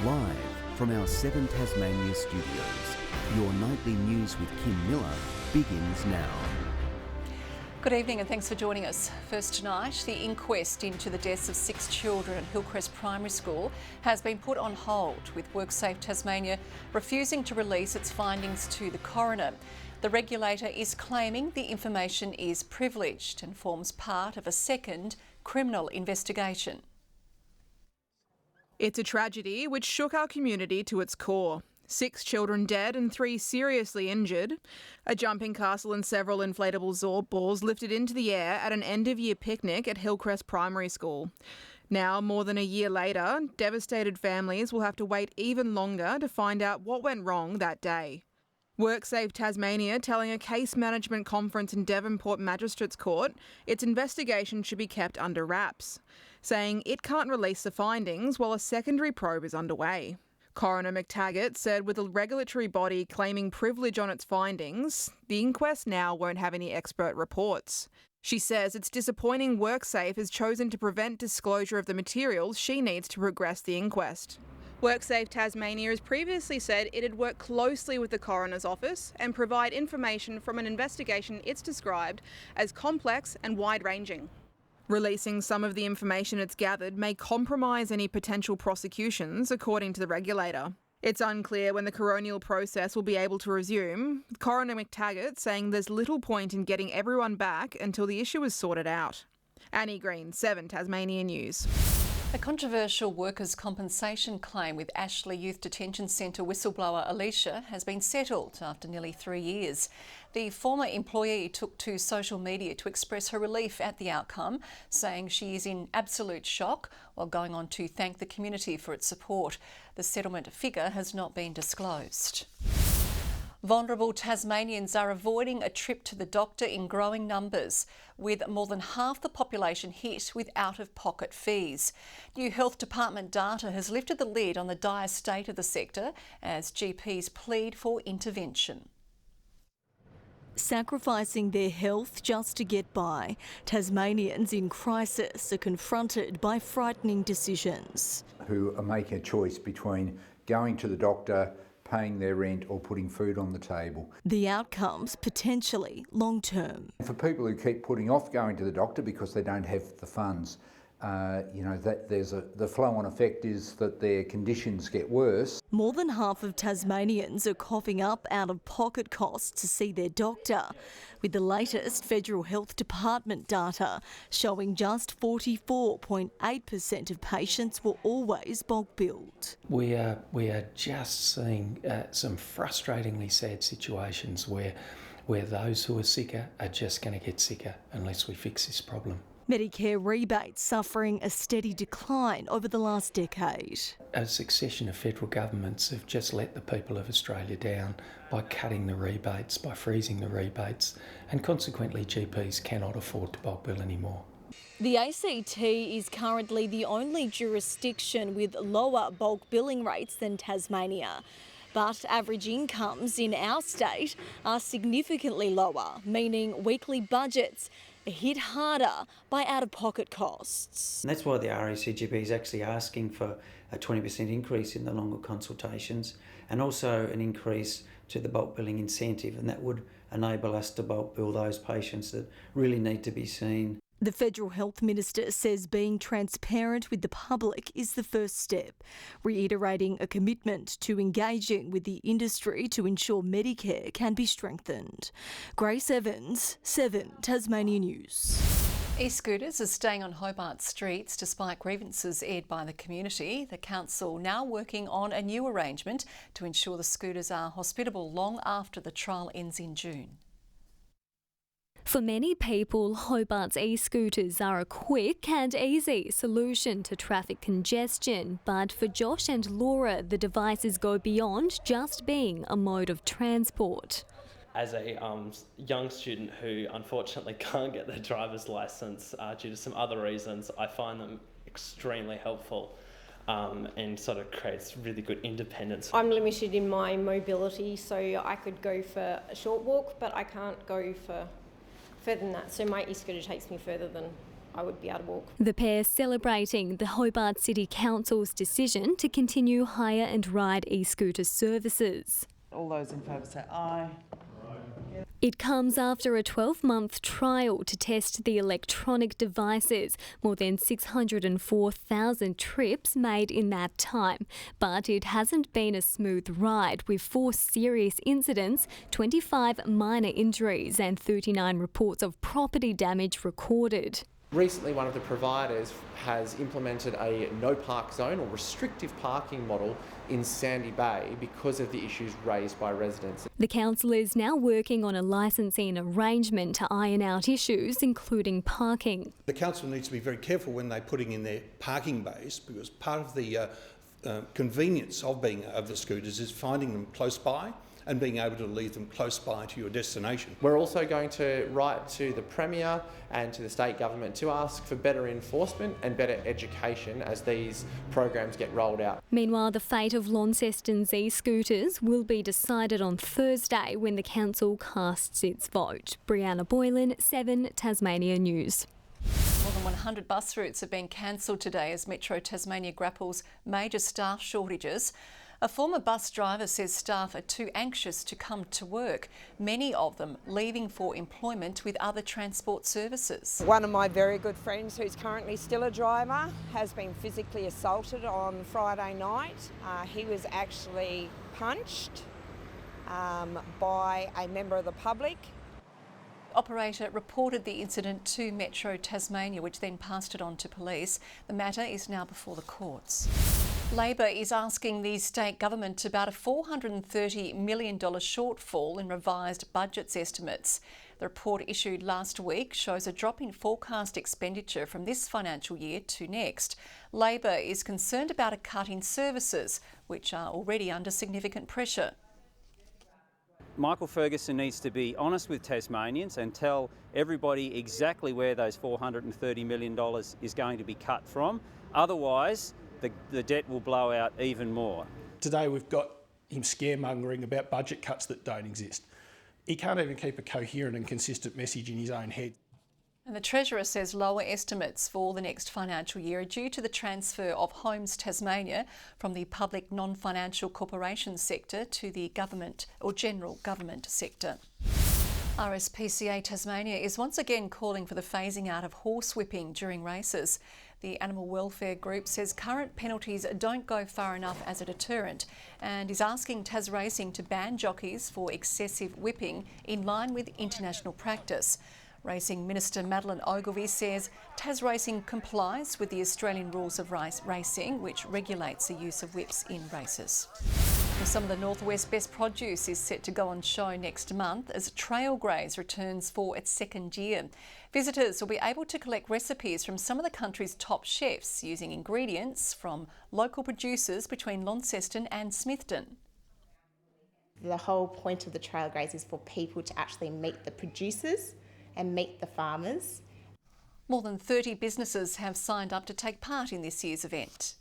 Live from our 7 Tasmania studios, your nightly news with Kim Miller begins now. Good evening and thanks for joining us. First tonight, the inquest into the deaths of 6 children at Hillcrest Primary School has been put on hold, with WorkSafe Tasmania refusing to release its findings to the coroner. The regulator is claiming the information is privileged and forms part of a second criminal investigation. It's a tragedy which shook our community to its core. 6 children dead and 3 seriously injured. A jumping castle and several inflatable Zorb balls lifted into the air at an end-of-year picnic at Hillcrest Primary School. Now, more than a year later, devastated families will have to wait even longer to find out what went wrong that day. WorkSafe Tasmania telling a case management conference in Devonport Magistrates Court its investigation should be kept under wraps, saying it can't release the findings while a secondary probe is underway. Coroner McTaggart said with a regulatory body claiming privilege on its findings, the inquest now won't have any expert reports. She says it's disappointing WorkSafe has chosen to prevent disclosure of the materials she needs to progress the inquest. WorkSafe Tasmania has previously said it'd work closely with the coroner's office and provide information from an investigation it's described as complex and wide-ranging. Releasing some of the information it's gathered may compromise any potential prosecutions, according to the regulator. It's unclear when the coronial process will be able to resume, with Coroner McTaggart saying there's little point in getting everyone back until the issue is sorted out. Annie Green, 7 Tasmania News. A controversial workers' compensation claim with Ashley Youth Detention Centre whistleblower Alicia has been settled after nearly 3 years. The former employee took to social media to express her relief at the outcome, saying she is in absolute shock, while going on to thank the community for its support. The settlement figure has not been disclosed. Vulnerable Tasmanians are avoiding a trip to the doctor in growing numbers, with more than half the population hit with out-of-pocket fees. New Health Department data has lifted the lid on the dire state of the sector as GPs plead for intervention. Sacrificing their health just to get by, Tasmanians in crisis are confronted by frightening decisions. Who are making a choice between going to the doctor, paying their rent or putting food on the table. The outcomes potentially long-term. For people who keep putting off going to the doctor because they don't have the funds, the flow-on effect is that their conditions get worse. More than half of Tasmanians are coughing up out-of-pocket costs to see their doctor, with the latest Federal Health Department data showing just 44.8% of patients were always bulk billed. We are just seeing some frustratingly sad situations where those who are sicker are just going to get sicker unless we fix this problem. Medicare rebates suffering a steady decline over the last decade. A succession of federal governments have just let the people of Australia down by cutting the rebates, by freezing the rebates, and consequently GPs cannot afford to bulk bill anymore. The ACT is currently the only jurisdiction with lower bulk billing rates than Tasmania. But average incomes in our state are significantly lower, meaning weekly budgets are hit harder by out-of-pocket costs. And that's why the RACGP is actually asking for a 20% increase in the longer consultations and also an increase to the bulk billing incentive, and that would enable us to bulk bill those patients that really need to be seen. The Federal Health Minister says being transparent with the public is the first step, reiterating a commitment to engaging with the industry to ensure Medicare can be strengthened. Grace Evans, 7 Tasmania News. E-scooters are staying on Hobart streets despite grievances aired by the community. The council now working on a new arrangement to ensure the scooters are hospitable long after the trial ends in June. For many people, Hobart's e-scooters are a quick and easy solution to traffic congestion. But for Josh and Laura, the devices go beyond just being a mode of transport. As a young student who unfortunately can't get their driver's licence due to some other reasons, I find them extremely helpful and sort of creates really good independence. I'm limited in my mobility, so I could go for a short walk, but I can't go for further than that. So my e-scooter takes me further than I would be able to walk. The pair celebrating the Hobart City Council's decision to continue hire and ride e-scooter services. All those in favour say aye. It comes after a 12-month trial to test the electronic devices, more than 604,000 trips made in that time. But it hasn't been a smooth ride, with 4 serious incidents, 25 minor injuries and 39 reports of property damage recorded. Recently, one of the providers has implemented a no park zone or restrictive parking model in Sandy Bay because of the issues raised by residents. The council is now working on a licensing arrangement to iron out issues, including parking. The council needs to be very careful when they're putting in their parking bays, because part of the convenience of the scooters is finding them close by and being able to leave them close by to your destination. We're also going to write to the Premier and to the state government to ask for better enforcement and better education as these programs get rolled out. Meanwhile, the fate of Launceston's e-scooters will be decided on Thursday when the council casts its vote. Brianna Boylan, 7 Tasmania News. More than 100 bus routes have been cancelled today as Metro Tasmania grapples major staff shortages. A former bus driver says staff are too anxious to come to work, many of them leaving for employment with other transport services. One of my very good friends, who's currently still a driver, has been physically assaulted on Friday night. He was actually punched by a member of the public. Operator reported the incident to Metro Tasmania, which then passed it on to police. The matter is now before the courts. Labor is asking the state government about a $430 million shortfall in revised budgets estimates. The report issued last week shows a drop in forecast expenditure from this financial year to next. Labor is concerned about a cut in services, which are already under significant pressure. Michael Ferguson needs to be honest with Tasmanians and tell everybody exactly where those $430 million is going to be cut from. Otherwise, the debt will blow out even more. Today we've got him scaremongering about budget cuts that don't exist. He can't even keep a coherent and consistent message in his own head. And the Treasurer says lower estimates for the next financial year are due to the transfer of Homes Tasmania from the public non-financial corporation sector to the government or general government sector. RSPCA Tasmania is once again calling for the phasing out of horsewhipping during races. The animal welfare group says current penalties don't go far enough as a deterrent and is asking Tas Racing to ban jockeys for excessive whipping in line with international practice. Racing Minister Madeleine Ogilvie says Tas Racing complies with the Australian rules of racing, which regulates the use of whips in races. Some of the Northwest best produce is set to go on show next month as Trailgraze returns for its second year. Visitors will be able to collect recipes from some of the country's top chefs using ingredients from local producers between Launceston and Smithton. The whole point of the Trailgraze is for people to actually meet the producers and meet the farmers. More than 30 businesses have signed up to take part in this year's event.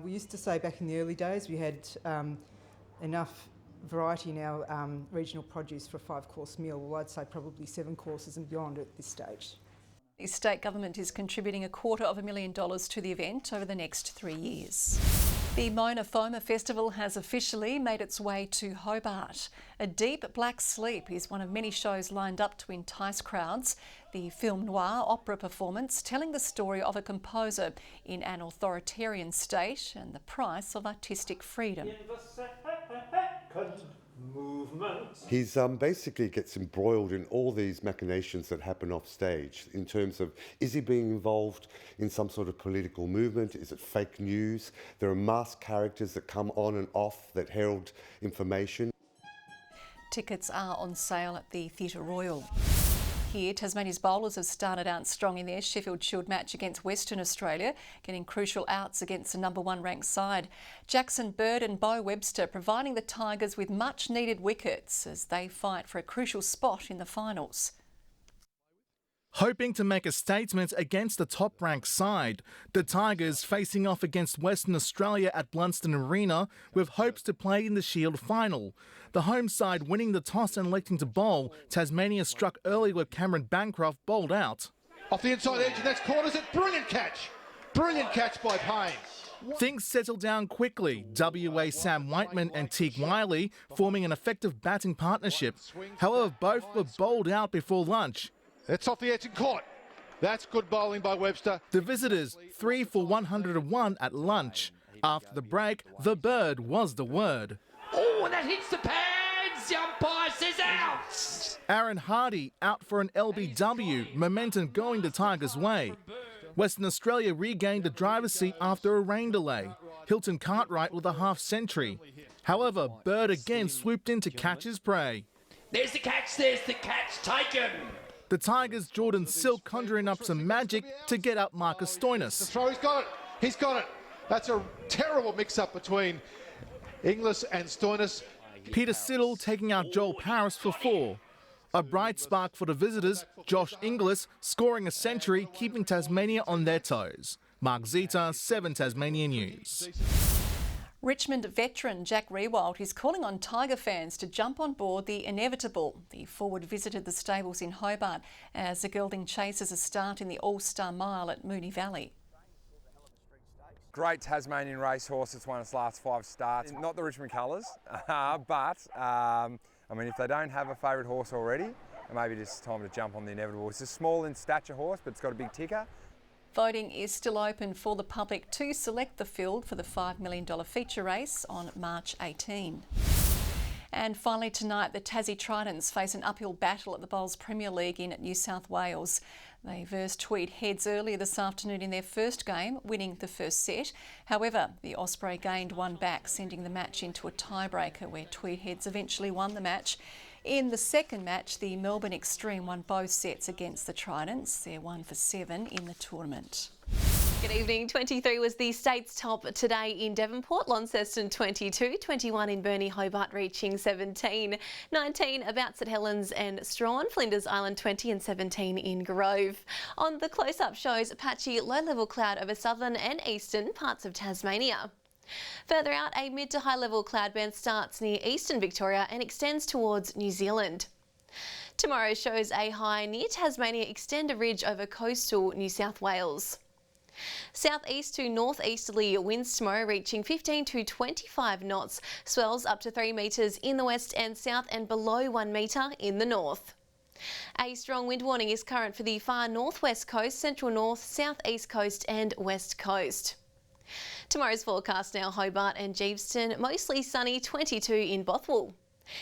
We used to say back in the early days we had enough variety in our regional produce for a 5-course meal. Well, I'd say probably 7 courses and beyond at this stage. The state government is contributing $250,000 to the event over the next 3 years. The Mona Foma Festival has officially made its way to Hobart. A Deep Black Sleep is one of many shows lined up to entice crowds. The film noir opera performance telling the story of a composer in an authoritarian state and the price of artistic freedom. He basically gets embroiled in all these machinations that happen off stage in terms of, is he being involved in some sort of political movement? Is it fake news? There are masked characters that come on and off that herald information. Tickets are on sale at the Theatre Royal. Here, Tasmania's bowlers have started out strong in their Sheffield Shield match against Western Australia, getting crucial outs against the number 1 ranked side. Jackson Bird and Beau Webster providing the Tigers with much needed wickets as they fight for a crucial spot in the finals. Hoping to make a statement against the top-ranked side, the Tigers facing off against Western Australia at Blunston Arena with hopes to play in the Shield final. The home side winning the toss and electing to bowl, Tasmania struck early with Cameron Bancroft bowled out. Off the inside edge, and that's corners it. Brilliant catch. Brilliant catch by Payne. Things settled down quickly. WA Sam Whiteman and Teague Wiley forming an effective batting partnership. However, both were bowled out before lunch. It's off the edge and caught. That's good bowling by Webster. The visitors 3 for 101 at lunch. After the break, the bird was the word. Oh, and that hits the pads. The umpire says out. Aaron Hardy out for an LBW, momentum going the Tigers' way. Western Australia regained the driver's seat after a rain delay. Hilton Cartwright with a half-century. However, Bird again swooped in to catch his prey. There's the catch taken. The Tigers' Jordan Silk conjuring up some magic to get up Marcus Stoinis. The throw, he's got it. That's a terrible mix-up between Inglis and Stoinis. Peter Siddle taking out Joel Paris for 4. A bright spark for the visitors, Josh Inglis scoring a century, keeping Tasmania on their toes. Mark Zita, 7 Tasmania News. Richmond veteran Jack Riewoldt is calling on Tiger fans to jump on board the inevitable. The forward visited the stables in Hobart as the gelding chases a start in the All-Star Mile at Moonee Valley. Great Tasmanian racehorse. It's won its last 5 starts. Not the Richmond colours, but I mean, if they don't have a favourite horse already, maybe it's time to jump on the inevitable. It's a small in stature horse, but it's got a big ticker. Voting is still open for the public to select the field for the $5 million feature race on March 18. And finally tonight, the Tassie Tridents face an uphill battle at the Bowls Premier League in New South Wales. They versed Tweed Heads earlier this afternoon in their first game, winning the first set. However, the Osprey gained one back, sending the match into a tiebreaker where Tweed Heads eventually won the match. In the second match, the Melbourne Extreme won both sets against the Tridents. They're 1 for 7 in the tournament. Good evening. 23 was the state's top today in Devonport, Launceston 22, 21 in Burnie, Hobart reaching 17, 19 about St Helens and Strahan, Flinders Island 20 and 17 in Grove. On the close-up shows patchy low-level cloud over southern and eastern parts of Tasmania. Further out, a mid to high level cloud band starts near eastern Victoria and extends towards New Zealand. Tomorrow shows a high near Tasmania extend a ridge over coastal New South Wales. Southeast to northeasterly winds tomorrow reaching 15 to 25 knots, swells up to 3 metres in the west and south and below 1 metre in the north. A strong wind warning is current for the far northwest coast, central north, southeast coast and west coast. Tomorrow's forecast now: Hobart and Geeveston, mostly sunny, 22 in Bothwell.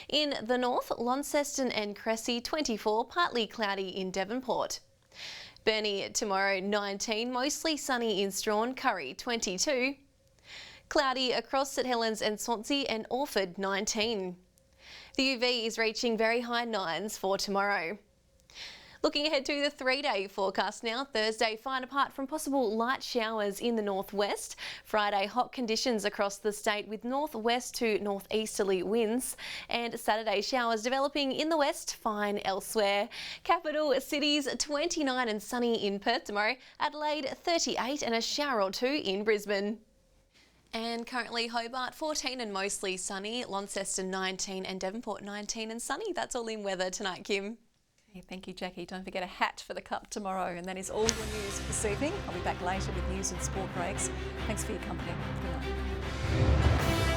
In the north, Launceston and Cressy, 24, partly cloudy in Devonport. Burnie tomorrow, 19, mostly sunny in Strahan, Curry, 22. Cloudy across St Helens and Swansea and Orford, 19. The UV is reaching very high 9s for tomorrow. Looking ahead to the 3-day forecast now. Thursday, fine apart from possible light showers in the northwest. Friday, hot conditions across the state with northwest to northeasterly winds. And Saturday, showers developing in the west, fine elsewhere. Capital cities, 29 and sunny in Perth tomorrow. Adelaide, 38 and a shower or 2 in Brisbane. And currently Hobart 14 and mostly sunny. Launceston 19 and Devonport 19 and sunny. That's all in weather tonight, Kim. Thank you, Jackie. Don't forget a hat for the Cup tomorrow. And that is all your news for this evening. I'll be back later with news and sport breaks. Thanks for your company. Good night.